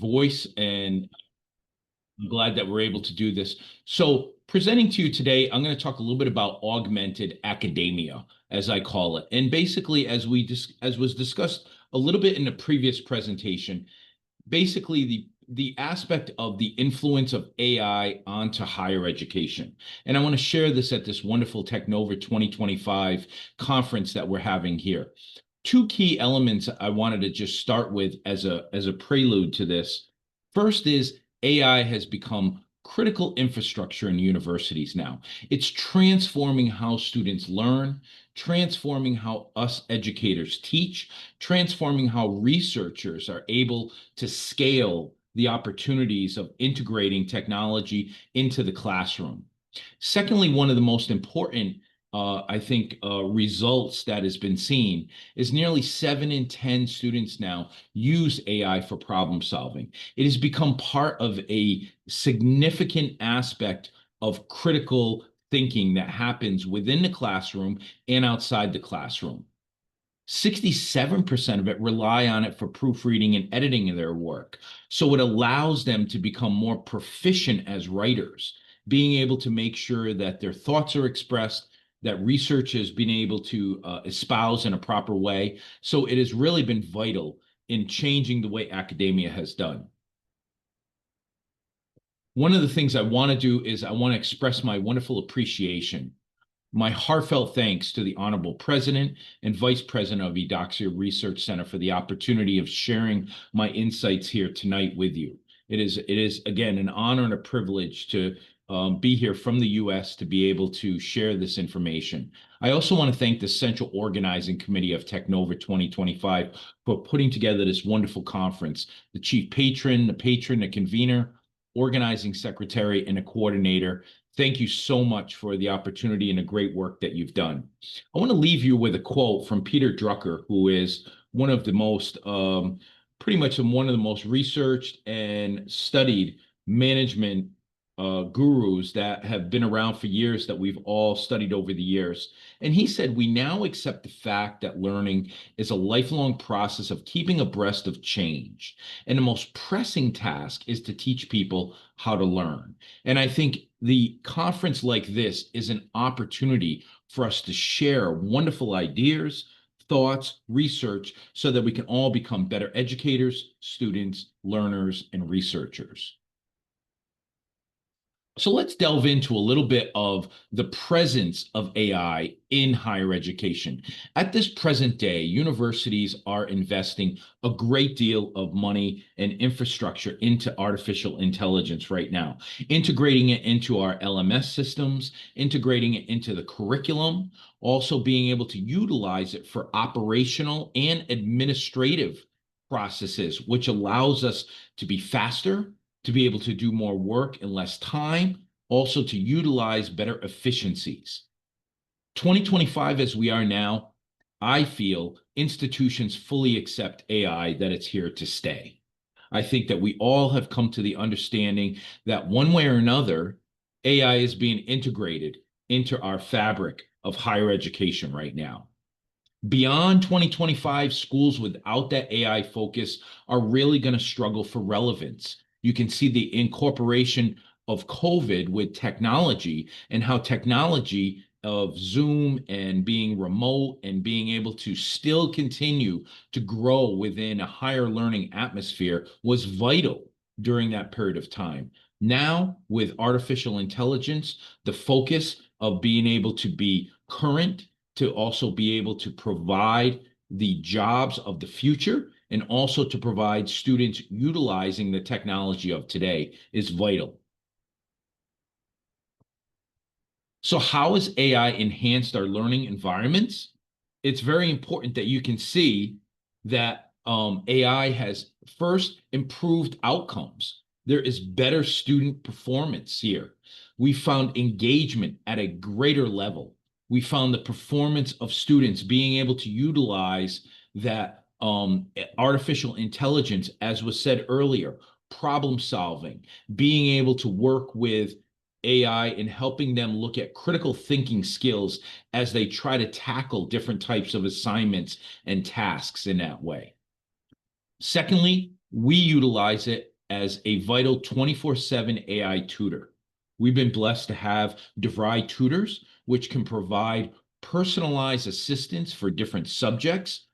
voice, and I'm glad that we're able to do this. So, presenting to you today, I'm going to talk a little bit about augmented academia, as I call it. And basically, as was discussed a little bit in the previous presentation, basically the aspect of the influence of AI onto higher education. And I want to share this at this wonderful TECHNOVA 2025 conference that we're having here. Two key elements I wanted to just start with as a prelude to this. First is AI has become critical infrastructure in universities now. It's transforming how students learn, transforming how us educators teach, transforming how researchers are able to scale the opportunities of integrating technology into the classroom. Secondly, one of the most important I think results that has been seen is nearly 7 in 10 students now use AI for problem solving. It has become part of a significant aspect of critical thinking that happens within the classroom and outside the classroom. 67% of it rely on it for proofreading and editing of their work. So it allows them to become more proficient as writers, being able to make sure that their thoughts are expressed, that research has been able to espouse in a proper way. So it has really been vital in changing the way academia has done. One of the things I want to do is I want to express my wonderful appreciation, my heartfelt thanks to the Honorable President and Vice President of Eudoxia Research Center for the opportunity of sharing my insights here tonight with you. It is again an honor and a privilege to be here from the U.S. to be able to share this information. I also want to thank the Central Organizing Committee of TECHNOVA 2025 for putting together this wonderful conference. The chief patron, the convener, organizing secretary, and a coordinator. Thank you so much for the opportunity and the great work that you've done. I want to leave you with a quote from Peter Drucker, who is one of the most, pretty much one of the most researched and studied management gurus that have been around for years that we've all studied over the years. And he said, "We now accept the fact that learning is a lifelong process of keeping abreast of change. And the most pressing task is to teach people how to learn." And I think the conference like this is an opportunity for us to share wonderful ideas, thoughts, research, so that we can all become better educators, students, learners, and researchers. So let's delve into a little bit of the presence of AI in higher education. At this present day, universities are investing a great deal of money and infrastructure into artificial intelligence right now, integrating it into our LMS systems, integrating it into the curriculum, also being able to utilize it for operational and administrative processes, which allows us to be faster, to be able to do more work in less time, also to utilize better efficiencies. 2025, as we are now, I feel institutions fully accept AI, that it's here to stay. I think that we all have come to the understanding that one way or another, AI is being integrated into our fabric of higher education right now. Beyond 2025, schools without that AI focus are really going to struggle for relevance. You can see the incorporation of COVID with technology and how technology of Zoom and being remote and being able to still continue to grow within a higher learning atmosphere was vital during that period of time. Now, with artificial intelligence, the focus of being able to be current, to also be able to provide the jobs of the future, and also to provide students utilizing the technology of today is vital. So how has AI enhanced our learning environments? It's very important that you can see that AI has first improved outcomes. There is better student performance here. We found engagement at a greater level. We found the performance of students being able to utilize that artificial intelligence, as was said earlier, problem solving, being able to work with AI and helping them look at critical thinking skills as they try to tackle different types of assignments and tasks in that way. Secondly, We utilize it as a vital 24/7 AI tutor. We've been blessed to have DeVry tutors, which can provide personalized assistance for different subjects.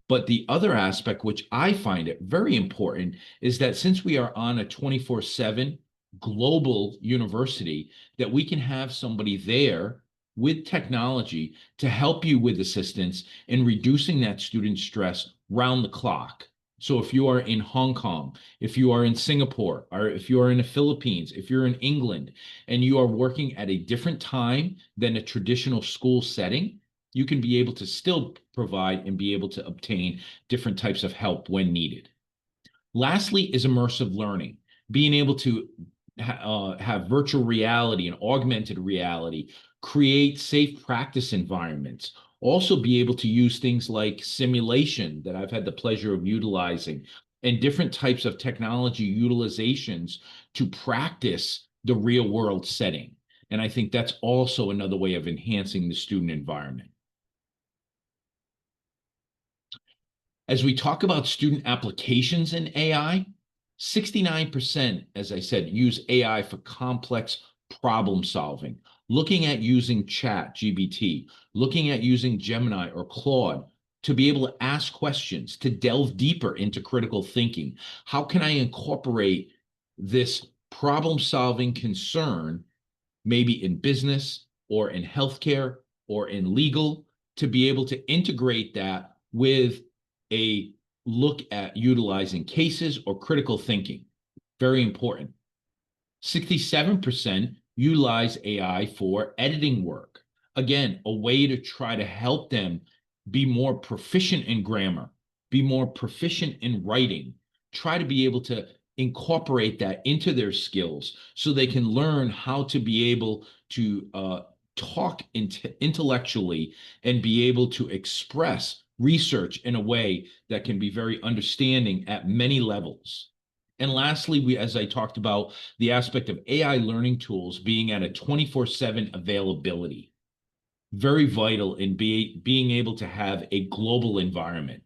But the other aspect, which I find it very important, is that since we are on a 24/7 global university, that we can have somebody there with technology to help you with assistance in reducing that student stress round the clock. So if you are in Hong Kong, if you are in Singapore, or if you are in the Philippines, if you're in England, and you are working at a different time than a traditional school setting, you can be able to still provide and be able to obtain different types of help when needed. Lastly is immersive learning, being able to have virtual reality and augmented reality, create safe practice environments, also be able to use things like simulation that I've had the pleasure of utilizing, and different types of technology utilizations to practice the real world setting. And I think that's also another way of enhancing the student environment. As we talk about student applications in AI, 69%, as I said, use AI for complex problem solving, looking at using Chat, GBT, looking at using Gemini or Claude to be able to ask questions, to delve deeper into critical thinking. How can I incorporate this problem solving concern, maybe in business or in healthcare or in legal, to be able to integrate that with a look at utilizing cases or critical thinking. Very important. 67% utilize AI for editing work. Again, a way to try to help them be more proficient in grammar, be more proficient in writing, try to be able to incorporate that into their skills so they can learn how to be able to talk intellectually and be able to express research in a way that can be very understanding at many levels. And lastly, as I talked about, the aspect of AI learning tools being at a 24/7 availability, very vital in being able to have a global environment.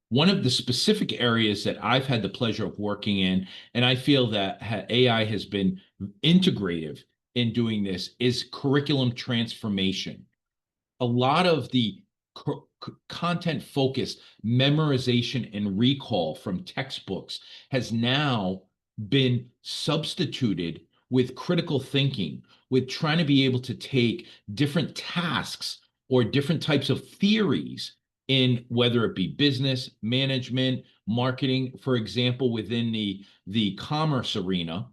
One of the specific areas that I've had the pleasure of working in, and I feel that AI has been integrative in doing this, is curriculum transformation. A lot of the content focused memorization and recall from textbooks has now been substituted with critical thinking, with trying to be able to take different tasks or different types of theories in whether it be business, management, marketing, for example, within the commerce arena,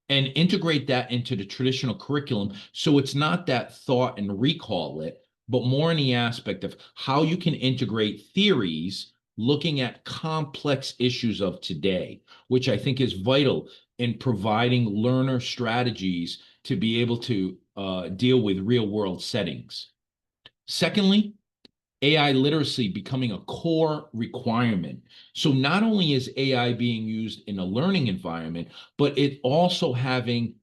and integrate that into the traditional curriculum. So it's not that thought and recall it, but more in the aspect of how you can integrate theories looking at complex issues of today, which I think is vital in providing learner strategies to be able to deal with real world settings. Secondly, AI literacy becoming a core requirement. So not only is AI being used in a learning environment, but it also having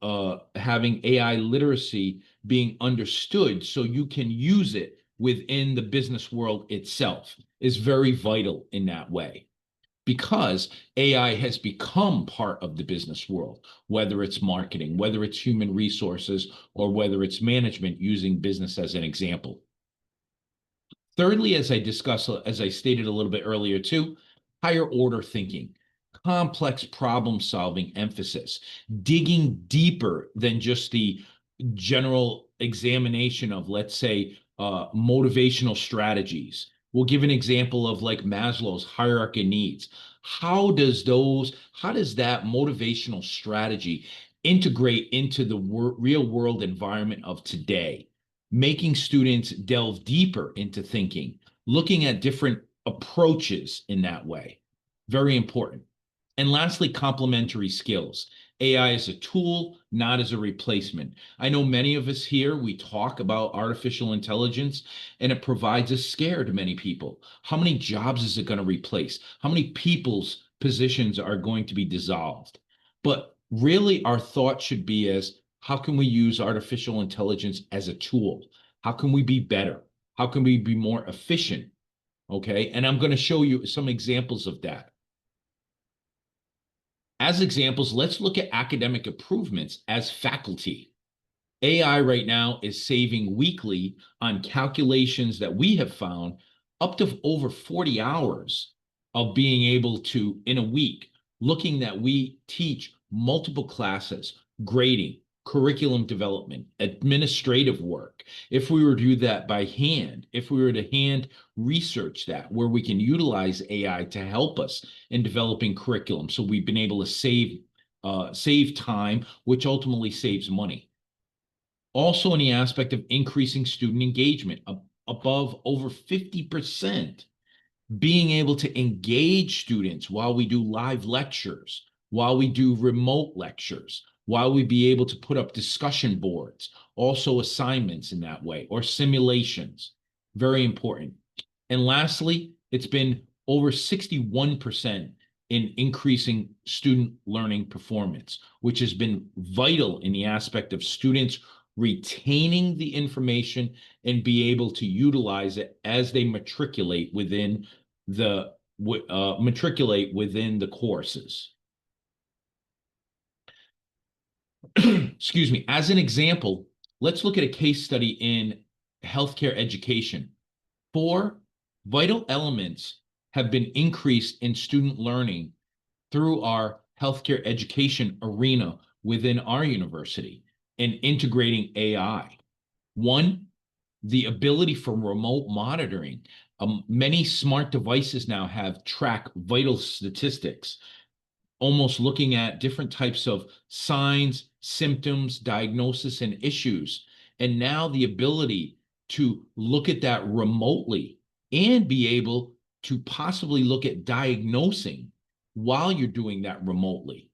AI literacy being understood so you can use it within the business world itself is very vital in that way, because AI has become part of the business world, whether it's marketing, whether it's human resources, or whether it's management, using business as an example. Thirdly, as I stated a little bit earlier too, higher order thinking, complex problem solving emphasis, digging deeper than just the general examination of, let's say, motivational strategies. We'll give an example of like Maslow's hierarchy of needs. How does that motivational strategy integrate into the real world environment of today? Making students delve deeper into thinking, looking at different approaches in that way. Very important. And lastly, complementary skills. AI is a tool, not as a replacement. I know many of us here, we talk about artificial intelligence, and it provides a scare to many people. How many jobs is it going to replace? How many people's positions are going to be dissolved? But really, our thought should be as, how can we use artificial intelligence as a tool? How can we be better? How can we be more efficient? Okay, and I'm going to show you some examples of that. As examples, let's look at academic improvements as faculty. AI right now is saving weekly on calculations that we have found up to over 40 hours of being able to, in a week, looking that we teach multiple classes, grading, curriculum development, administrative work. If we were to do that by hand, if we were to hand research that, where we can utilize AI to help us in developing curriculum, so we've been able to save time, which ultimately saves money. Also, in the aspect of increasing student engagement, above over 50%, being able to engage students while we do live lectures, while we do remote lectures, while we be able to put up discussion boards, also assignments in that way, or simulations. Very important. And lastly, it's been over 61% in increasing student learning performance, which has been vital in the aspect of students retaining the information and be able to utilize it as they matriculate within the courses. Excuse me. As an example, let's look at a case study in healthcare education. 4 vital elements have been increased in student learning through our healthcare education arena within our university and integrating AI. 1, the ability for remote monitoring. Many smart devices now have track vital statistics, almost looking at different types of signs, symptoms, diagnosis, and issues. And now the ability to look at that remotely and be able to possibly look at diagnosing while you're doing that remotely.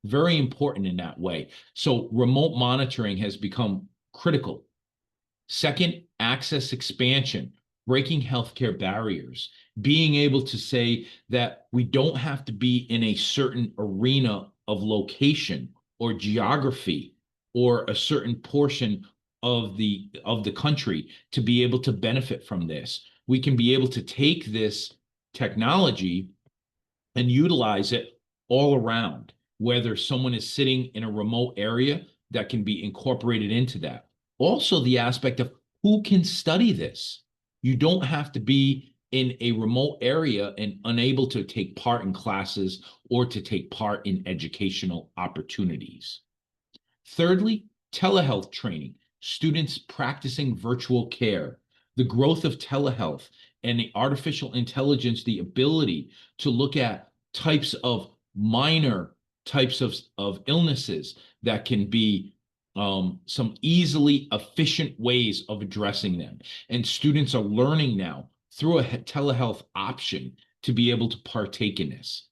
Very important in that way. So remote monitoring has become critical. Second, access expansion, breaking healthcare barriers, being able to say that we don't have to be in a certain arena of location or geography or a certain portion of the country to be able to benefit from this. We can be able to take this technology and utilize it all around, whether someone is sitting in a remote area that can be incorporated into that. Also, the aspect of who can study this. You don't have to be in a remote area and unable to take part in classes or to take part in educational opportunities. Thirdly, telehealth training, students practicing virtual care, the growth of telehealth and the artificial intelligence, the ability to look at types of minor types of illnesses that can be some easily efficient ways of addressing them. And students are learning now through a telehealth option to be able to partake in this.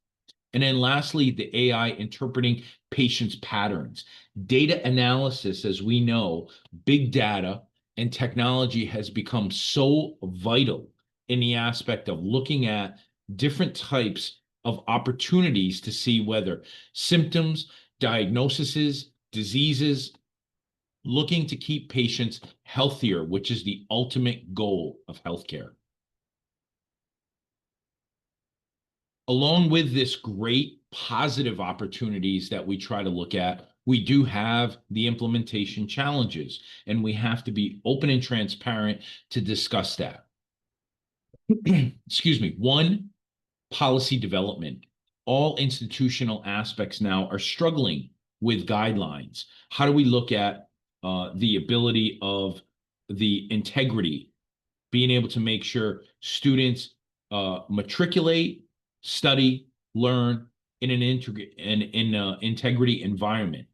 And then lastly, the AI interpreting patients' patterns. Data analysis, as we know, big data and technology has become so vital in the aspect of looking at different types of opportunities to see whether symptoms, diagnoses, diseases, looking to keep patients healthier, which is the ultimate goal of healthcare. Along with this great positive opportunities that we try to look at, we do have the implementation challenges, and we have to be open and transparent to discuss that. Excuse me. 1, policy development. All institutional aspects now are struggling with guidelines. How do we look at the ability of the integrity, being able to make sure students matriculate, study, learn in an integrity environment.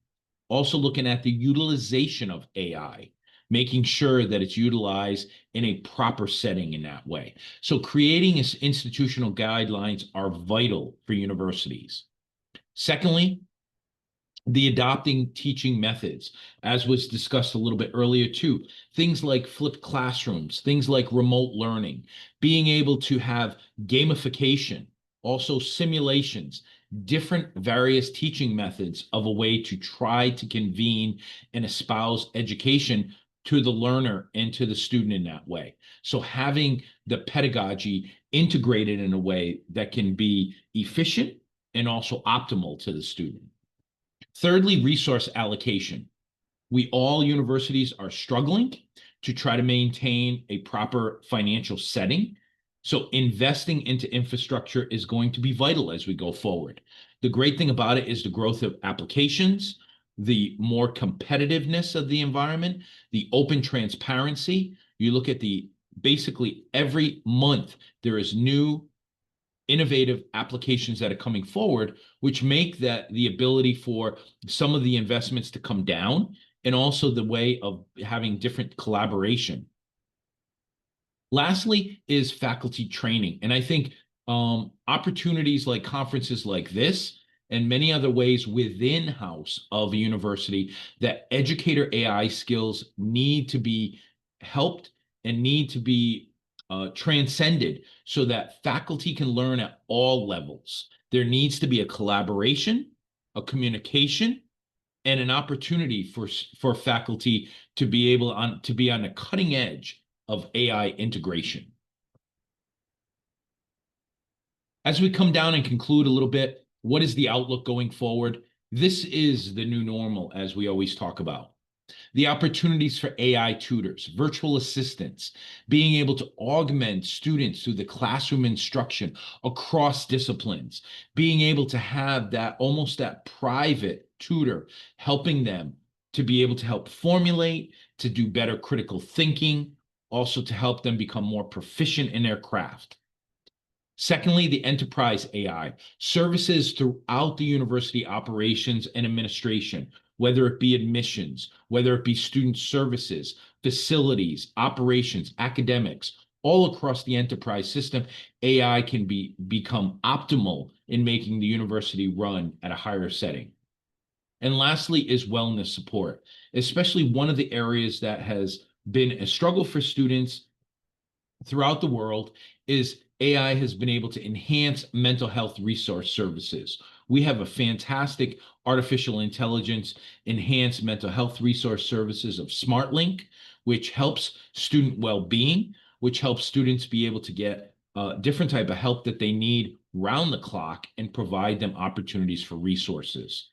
Also looking at the utilization of AI, making sure that it's utilized in a proper setting in that way. So creating institutional guidelines are vital for universities. Secondly, the adopting teaching methods, as was discussed a little bit earlier too, things like flipped classrooms, things like remote learning, being able to have gamification, also simulations, different various teaching methods of a way to try to convene and espouse education to the learner and to the student in that way. So having the pedagogy integrated in a way that can be efficient and also optimal to the student. Thirdly, resource allocation. All universities are struggling to try to maintain a proper financial setting. So investing into infrastructure is going to be vital as we go forward. The great thing about it is the growth of applications, the more competitiveness of the environment, the open transparency. You look at basically every month, there is new innovative applications that are coming forward, which make that the ability for some of the investments to come down, and also the way of having different collaboration. Lastly is faculty training. And I think opportunities like conferences like this and many other ways within house of a university, that educator AI skills need to be helped and need to be transcended so that faculty can learn at all levels. There needs to be a collaboration, a communication, and an opportunity for faculty to be to be on the cutting edge of AI integration. As we come down and conclude a little bit, what is the outlook going forward? This is the new normal, as we always talk about. The opportunities for AI tutors, virtual assistants, being able to augment students through the classroom instruction across disciplines, being able to have that almost that private tutor helping them to be able to help formulate, to do better critical thinking, also to help them become more proficient in their craft. Secondly, the enterprise AI, services throughout the university operations and administration, whether it be admissions, whether it be student services, facilities, operations, academics, all across the enterprise system. AI can become optimal in making the university run at a higher setting. And lastly is wellness support, especially one of the areas that has been a struggle for students throughout the world is AI has been able to enhance mental health resource services. We have a fantastic artificial intelligence enhanced mental health resource services of SmartLink, which helps student well-being, which helps students be able to get different type of help that they need round the clock and provide them opportunities for resources.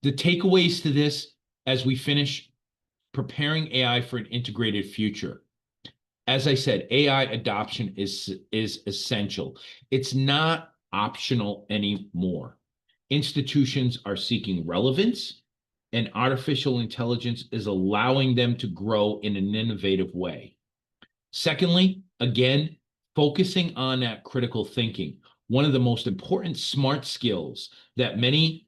The takeaways to this as we finish preparing AI for an integrated future. As I said, AI adoption is essential. It's not optional anymore. Institutions are seeking relevance, and artificial intelligence is allowing them to grow in an innovative way. Secondly, again, focusing on that critical thinking. One of the most important smart skills that many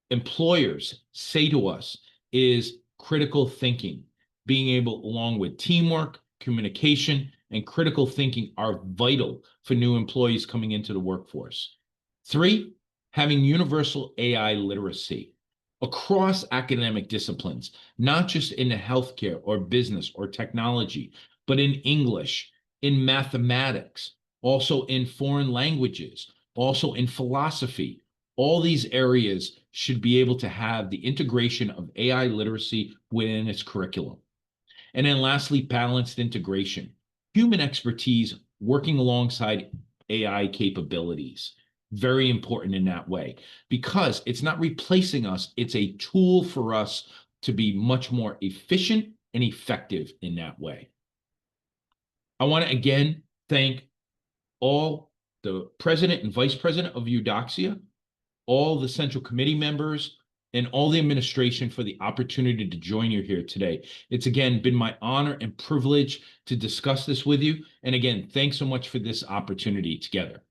employers say to us is critical thinking. Being able, along with teamwork, communication, and critical thinking, are vital for new employees coming into the workforce. 3, having universal AI literacy across academic disciplines, not just in healthcare or business or technology, but in English, in mathematics, also in foreign languages, also in philosophy. All these areas should be able to have the integration of AI literacy within its curriculum. And then lastly, balanced integration, human expertise working alongside AI capabilities. Very important in that way, because it's not replacing us. It's a tool for us to be much more efficient and effective in that way. I want to again thank all the president and vice president of Eudoxia, all the central committee members, and all the administration for the opportunity to join you here today. It's again been my honor and privilege to discuss this with you. And again, thanks so much for this opportunity together.